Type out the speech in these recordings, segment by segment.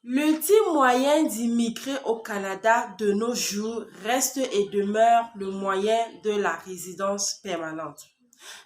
L'ultime moyen d'immigrer au Canada de nos jours reste et demeure le moyen de la résidence permanente.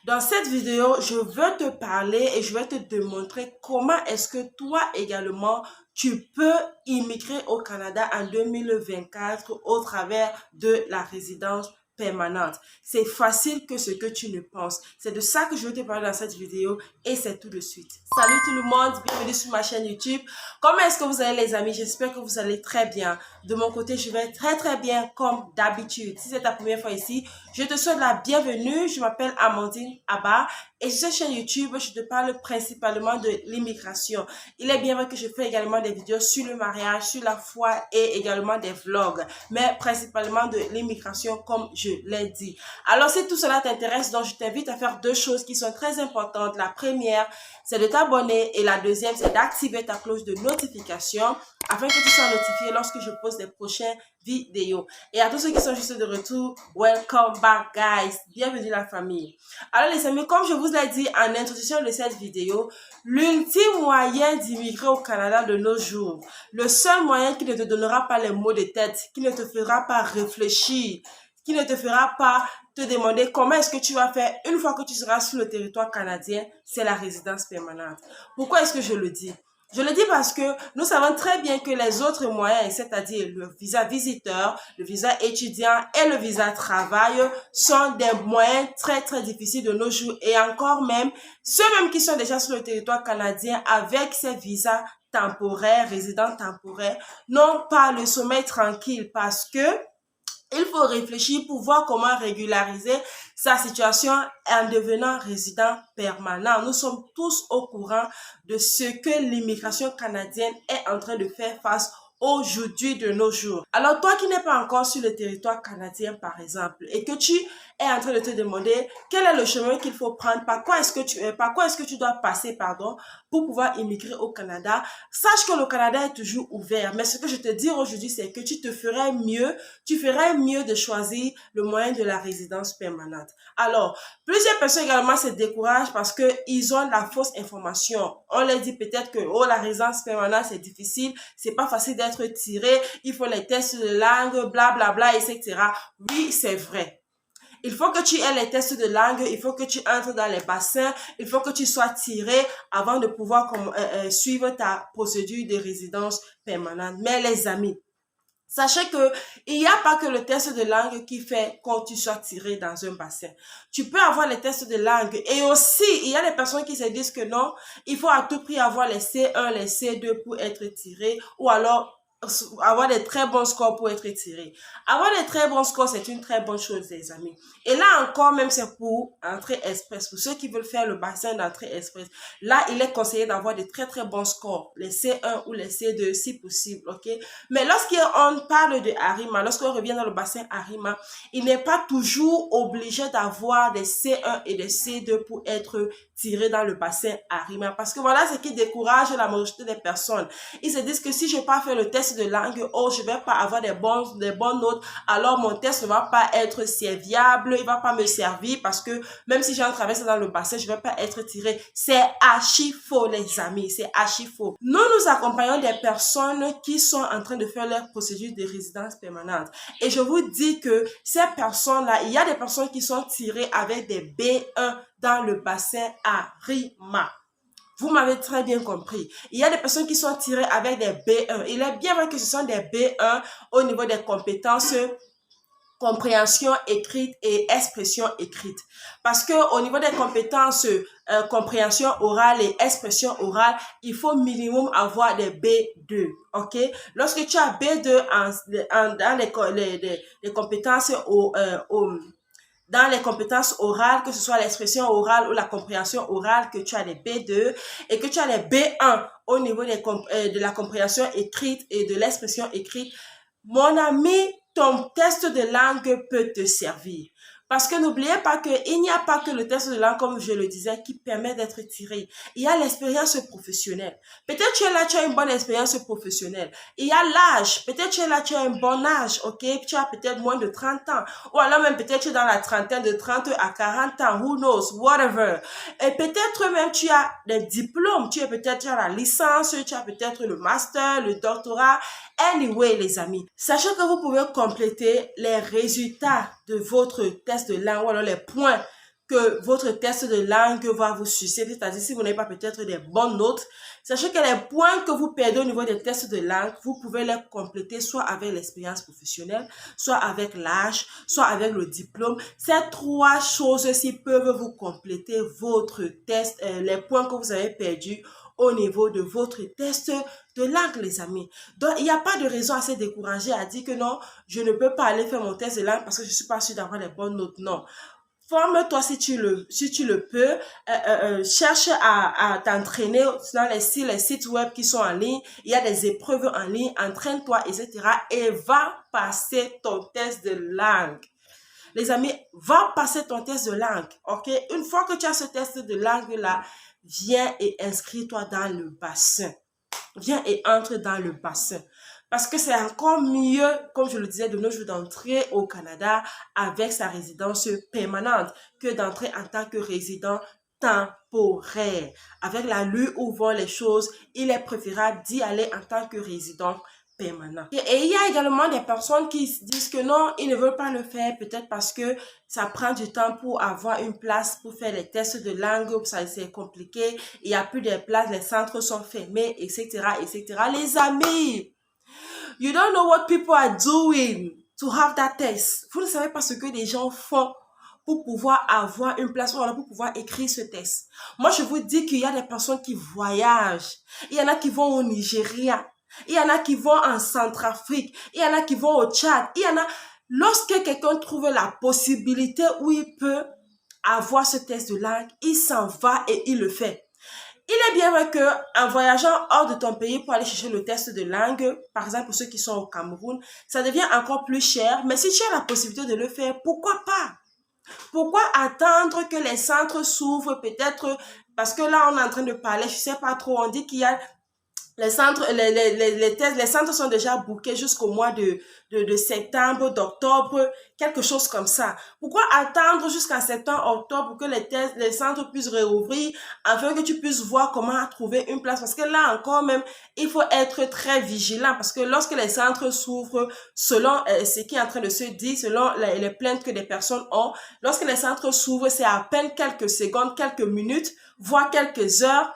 Dans cette vidéo, je veux te parler et je vais te démontrer comment est-ce que toi également, tu peux immigrer au Canada en 2024 au travers de la résidence permanente. C'est facile que ce que tu ne penses. C'est de ça que je veux te parler dans cette vidéo et c'est tout de suite. Salut tout le monde, bienvenue sur ma chaîne YouTube. Comment est-ce que vous allez les amis? J'espère que vous allez très bien. De mon côté, je vais très bien comme d'habitude. Si c'est ta première fois ici, je te souhaite la bienvenue. Je m'appelle Amandine Abba et sur cette chaîne YouTube, je te parle principalement de l'immigration. Il est bien vrai que je fais également des vidéos sur le mariage, sur la foi et également des vlogs, mais principalement de l'immigration comme je l'ai dit. Alors si tout cela t'intéresse, donc je t'invite à faire deux choses qui sont très importantes. La première, c'est de t'abonner et la deuxième, c'est d'activer ta cloche de notification afin que tu sois notifié lorsque je poste les prochaines vidéos. Et à tous ceux qui sont juste de retour, welcome back guys, bienvenue la famille. Alors les amis, comme je vous l'ai dit en introduction de cette vidéo, l'ultime moyen d'immigrer au Canada de nos jours, le seul moyen qui ne te donnera pas les mots de tête, qui ne te fera pas réfléchir, qui ne te fera pas te demander comment est-ce que tu vas faire une fois que tu seras sur le territoire canadien, c'est la résidence permanente. Pourquoi est-ce que je le dis? Je le dis parce que nous savons très bien que les autres moyens, c'est-à-dire le visa visiteur, le visa étudiant et le visa travail, sont des moyens très difficiles de nos jours et encore même, ceux-mêmes qui sont déjà sur le territoire canadien avec ces visas temporaires, résidents temporaires, n'ont pas le sommeil tranquille parce que il faut réfléchir pour voir comment régulariser sa situation en devenant résident permanent. Nous sommes tous au courant de ce que l'immigration canadienne est en train de faire face aujourd'hui de nos jours. Alors toi qui n'es pas encore sur le territoire canadien par exemple et que tu es en train de te demander quel est le chemin qu'il faut prendre, par quoi est-ce que tu dois passer pour pouvoir immigrer au Canada, sache que le Canada est toujours ouvert. Mais ce que je te dis aujourd'hui, c'est que tu ferais mieux de choisir le moyen de la résidence permanente. Alors, plusieurs personnes également se découragent parce que ils ont la fausse information. On leur dit peut-être que la résidence permanente c'est difficile, c'est pas facile d'être tiré, il faut les tests de langue, blablabla, etc. Oui, c'est vrai. Il faut que tu aies les tests de langue, il faut que tu entres dans les bassins, il faut que tu sois tiré avant de pouvoir suivre ta procédure de résidence permanente. Mais les amis, sachez que il n'y a pas que le test de langue qui fait quand tu sois tiré dans un bassin. Tu peux avoir les tests de langue et aussi, il y a des personnes qui se disent que non, il faut à tout prix avoir les C1, les C2 pour être tiré ou alors avoir des très bons scores pour être tiré. Avoir des très bons scores, c'est une très bonne chose, les amis. Et là encore, même c'est pour entrée express. Pour ceux qui veulent faire le bassin d'entrée express, là, il est conseillé d'avoir de très bons scores. Les C1 ou les C2, si possible, ok? Mais lorsqu'on parle de Arima, lorsqu'on revient dans le bassin Arima, il n'est pas toujours obligé d'avoir des C1 et des C2 pour être tiré dans le bassin Arima. Parce que voilà ce qui décourage la majorité des personnes. Ils se disent que si je ne vais pas faire le test de langue, je ne vais pas avoir des bonnes notes, alors mon test ne va pas être serviable, il ne va pas me servir parce que même si j'en traverse dans le bassin, je ne vais pas être tiré. C'est archi faux, les amis, c'est archi faux. Nous accompagnons des personnes qui sont en train de faire leur procédure de résidence permanente. Et je vous dis que ces personnes-là, il y a des personnes qui sont tirées avec des B1 dans le bassin Arima. Vous m'avez très bien compris. Il y a des personnes qui sont tirées avec des B1. Il est bien vrai que ce sont des B1 au niveau des compétences compréhension écrite et expression écrite. Parce que au niveau des compétences compréhension orale et expression orale, il faut minimum avoir des B2. OK? Lorsque tu as B2 dans les compétences dans les compétences orales, que ce soit l'expression orale ou la compréhension orale, que tu as les B2 et que tu as les B1 au niveau de la compréhension écrite et de l'expression écrite, mon ami, ton test de langue peut te servir. Parce que n'oubliez pas qu'il n'y a pas que le test de langue, comme je le disais, qui permet d'être tiré. Il y a l'expérience professionnelle. Peut-être tu es là, tu as une bonne expérience professionnelle. Il y a l'âge. Peut-être tu es là, tu as un bon âge, ok? Tu as peut-être moins de 30 ans. Ou alors même peut-être tu es dans la trentaine, de 30 à 40 ans. Who knows? Whatever. Et peut-être même tu as des diplômes. Tu as la licence, tu as peut-être le master, le doctorat. Anyway, les amis, sachez que vous pouvez compléter les résultats de votre test de langue ou alors les points que votre test de langue va vous sucer, c'est-à-dire si vous n'avez pas peut-être des bonnes notes, sachez que les points que vous perdez au niveau des tests de langue, vous pouvez les compléter soit avec l'expérience professionnelle, soit avec l'âge, soit avec le diplôme. Ces trois choses-ci peuvent vous compléter votre test, les points que vous avez perdus au niveau de votre test de langue, les amis. Donc, il n'y a pas de raison à se décourager, à dire que non, je ne peux pas aller faire mon test de langue parce que je ne suis pas sûre d'avoir les bonnes notes. Non. Forme-toi si tu le peux. Cherche à t'entraîner dans les sites web qui sont en ligne. Il y a des épreuves en ligne. Entraîne-toi, etc. Et va passer ton test de langue. Les amis, va passer ton test de langue. Ok? Une fois que tu as ce test de langue-là, viens et inscris-toi dans le bassin. Viens et entre dans le bassin. Parce que c'est encore mieux, comme je le disais, de nos jours d'entrer au Canada avec sa résidence permanente que d'entrer en tant que résident temporaire. Avec la lutte où vont les choses, il est préférable d'y aller en tant que résident permanent. Et il y a également des personnes qui disent que non, ils ne veulent pas le faire, peut-être parce que ça prend du temps pour avoir une place pour faire les tests de langue, ça c'est compliqué, il n'y a plus de place, les centres sont fermés, etc., etc. Les amis, you don't know what people are doing to have that test. Vous ne savez pas ce que les gens font pour pouvoir avoir une place ou alors pour pouvoir écrire ce test. Moi, je vous dis qu'il y a des personnes qui voyagent. Il y en a qui vont au Nigeria. Il y en a qui vont en Centrafrique. Il y en a qui vont au Tchad. Il y en a... Lorsque quelqu'un trouve la possibilité où il peut avoir ce test de langue, il s'en va et il le fait. Il est bien vrai qu'en voyageant hors de ton pays pour aller chercher le test de langue, par exemple pour ceux qui sont au Cameroun, ça devient encore plus cher. Mais si tu as la possibilité de le faire, pourquoi pas? Pourquoi attendre que les centres s'ouvrent peut-être? Parce que là, on est en train de parler, je sais pas trop, on dit qu'il y a les centres, les centres sont déjà bookés jusqu'au mois de septembre, d'octobre, quelque chose comme ça. Pourquoi attendre jusqu'à septembre, octobre pour que les centres puissent réouvrir afin que tu puisses voir comment trouver une place? Parce que là encore même, il faut être très vigilant parce que lorsque les centres s'ouvrent, selon ce qui est en train de se dire, selon les plaintes que des personnes ont, lorsque les centres s'ouvrent, c'est à peine quelques secondes, quelques minutes, voire quelques heures,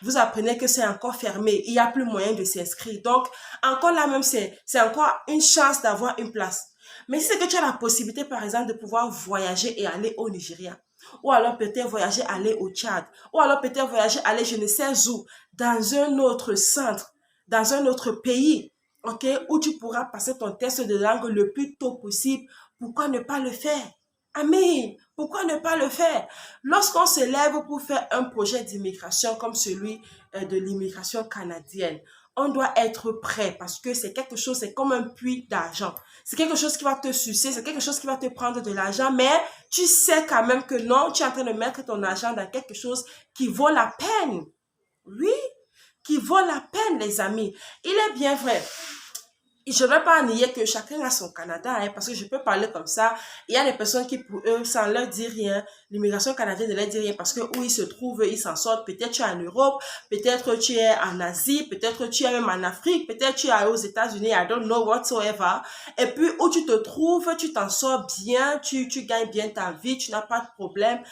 vous apprenez que c'est encore fermé, il n'y a plus moyen de s'inscrire. Donc, encore là même, c'est encore une chance d'avoir une place. Mais si c'est que tu as la possibilité, par exemple, de pouvoir voyager et aller au Nigeria, ou alors peut-être voyager, aller au Tchad, ou alors peut-être voyager, aller je ne sais où, dans un autre centre, dans un autre pays, ok, où tu pourras passer ton test de langue le plus tôt possible, pourquoi ne pas le faire? Amen. Pourquoi ne pas le faire? Lorsqu'on se lève pour faire un projet d'immigration comme celui de l'immigration canadienne, on doit être prêt parce que c'est quelque chose, c'est comme un puits d'argent. C'est quelque chose qui va te sucer, c'est quelque chose qui va te prendre de l'argent, mais tu sais quand même que non, tu es en train de mettre ton argent dans quelque chose qui vaut la peine. Oui, qui vaut la peine, les amis. Il est bien vrai. Je ne vais pas nier que chacun a son Canada, hein, parce que je peux parler comme ça. Il y a des personnes qui, pour eux, ça ne leur dit rien. L'immigration canadienne ne leur dit rien parce que où ils se trouvent, ils s'en sortent. Peut-être tu es en Europe, peut-être tu es en Asie, peut-être tu es même en Afrique, peut-être tu es aux États-Unis, I don't know whatsoever. Et puis, où tu te trouves, tu t'en sors bien, tu gagnes bien ta vie, tu n'as pas de problème.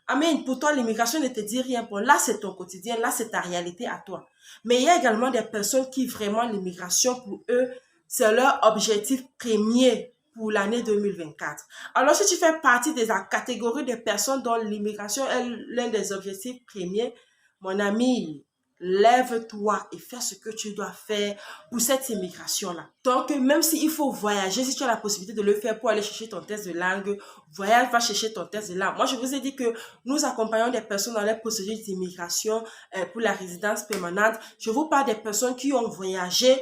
Amen. Pour toi, l'immigration ne te dit rien. Bon, là, c'est ton quotidien, là, c'est ta réalité à toi. Mais il y a également des personnes qui, vraiment, l'immigration, pour eux, c'est leur objectif premier pour l'année 2024. Alors, si tu fais partie de la catégorie des personnes dont l'immigration est l'un des objectifs premiers, mon ami, lève-toi et fais ce que tu dois faire pour cette immigration-là. Donc, même s'il faut voyager, si tu as la possibilité de le faire pour aller chercher ton test de langue, voyage, va chercher ton test de langue. Moi, je vous ai dit que nous accompagnons des personnes dans les procédures d'immigration pour la résidence permanente. Je vous parle des personnes qui ont voyagé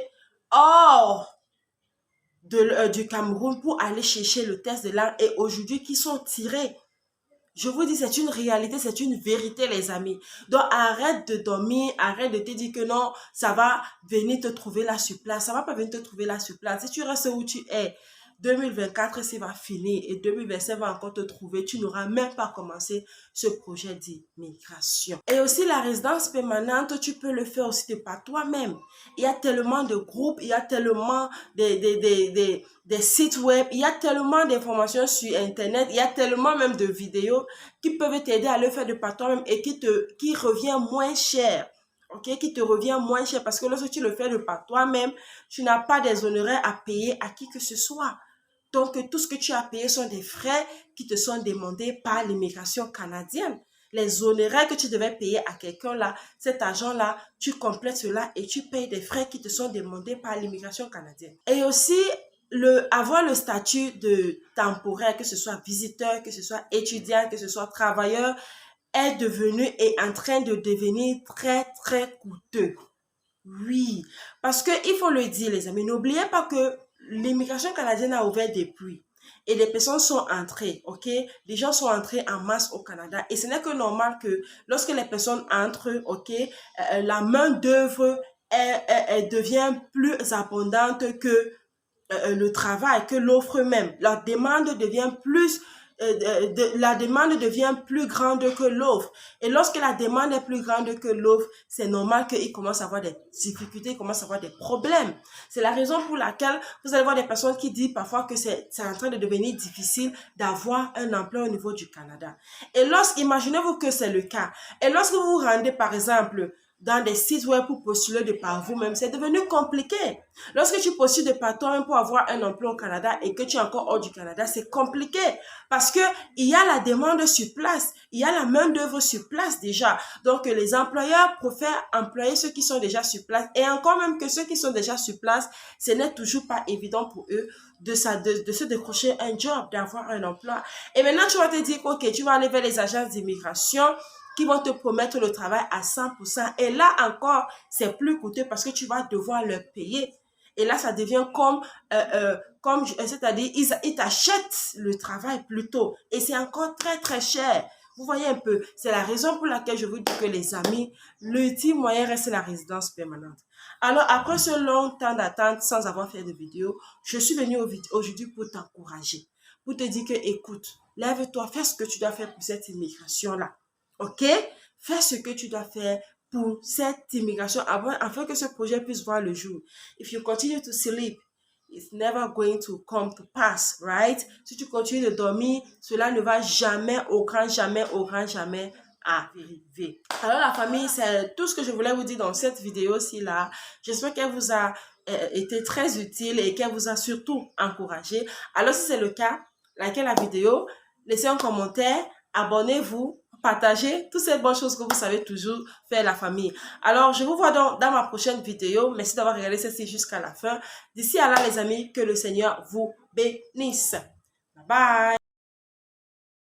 hors du Cameroun pour aller chercher le test de langue et aujourd'hui qui sont tirés. Je vous dis, c'est une réalité, c'est une vérité, les amis. Donc, arrête de dormir, arrête de te dire que non, ça va venir te trouver là sur place. Ça va pas venir te trouver là sur place. Si tu restes où tu es, 2024, ça va finir et 2025 va encore te trouver. Tu n'auras même pas commencé ce projet d'immigration. Et aussi, la résidence permanente, tu peux le faire aussi de par toi-même. Il y a tellement de groupes, il y a tellement des sites web, il y a tellement d'informations sur Internet, il y a tellement même de vidéos qui peuvent t'aider à le faire de par toi-même et qui revient moins cher. Ok, qui te revient moins cher parce que lorsque tu le fais de par toi-même, tu n'as pas des honoraires à payer à qui que ce soit. Donc, tout ce que tu as payé sont des frais qui te sont demandés par l'immigration canadienne. Les honoraires que tu devais payer à quelqu'un là, cet argent-là, tu complètes cela et tu payes des frais qui te sont demandés par l'immigration canadienne. Et aussi, avoir le statut de temporaire, que ce soit visiteur, que ce soit étudiant, que ce soit travailleur, est devenu et en train de devenir très, très coûteux. Oui, parce qu'il faut le dire, les amis, n'oubliez pas que l'immigration canadienne a ouvert des puits et des personnes sont entrées, ok? Les gens sont entrés en masse au Canada et ce n'est que normal que lorsque les personnes entrent, ok, la main d'œuvre elle devient plus abondante que le travail, que l'offre même. La demande devient plus grande que l'offre. Et lorsque la demande est plus grande que l'offre, c'est normal qu'il commence à avoir des difficultés, il commence à avoir des problèmes. C'est la raison pour laquelle vous allez voir des personnes qui disent parfois que c'est en train de devenir difficile d'avoir un emploi au niveau du Canada. Et imaginez-vous que c'est le cas. Et lorsque vous vous rendez, par exemple, dans des sites web pour postuler de par vous-même, c'est devenu compliqué. Lorsque tu postules de par toi-même pour avoir un emploi au Canada et que tu es encore hors du Canada, c'est compliqué parce que il y a la demande sur place, il y a la main-d'œuvre sur place déjà. Donc, les employeurs préfèrent employer ceux qui sont déjà sur place et encore même que ceux qui sont déjà sur place, ce n'est toujours pas évident pour eux de se décrocher un job, d'avoir un emploi. Et maintenant, tu vas te dire, ok, tu vas aller vers les agences d'immigration qui vont te promettre le travail à 100%. Et là encore, c'est plus coûteux parce que tu vas devoir leur payer. Et là, ça devient c'est-à-dire, ils t'achètent le travail plutôt. Et c'est encore très, très cher. Vous voyez un peu, c'est la raison pour laquelle je vous dis que les amis, l'ultime moyen reste la résidence permanente. Alors, après ce long temps d'attente sans avoir fait de vidéo, je suis venue aujourd'hui pour t'encourager, pour te dire que, écoute, lève-toi, fais ce que tu dois faire pour cette immigration-là. Ok? Fais ce que tu dois faire pour cette immigration afin que ce projet puisse voir le jour. If you continue to sleep, it's never going to come to pass, right? Si tu continues de dormir, cela ne va jamais, au grand jamais arriver. Alors la famille, c'est tout ce que je voulais vous dire dans cette vidéo-ci là. J'espère qu'elle vous a été très utile et qu'elle vous a surtout encouragé. Alors si c'est le cas, likez la vidéo, laissez un commentaire, abonnez-vous, partagez toutes ces bonnes choses que vous savez toujours faire la famille. Alors, je vous vois dans ma prochaine vidéo. Merci d'avoir regardé celle-ci jusqu'à la fin. D'ici à là, les amis, que le Seigneur vous bénisse. Bye bye.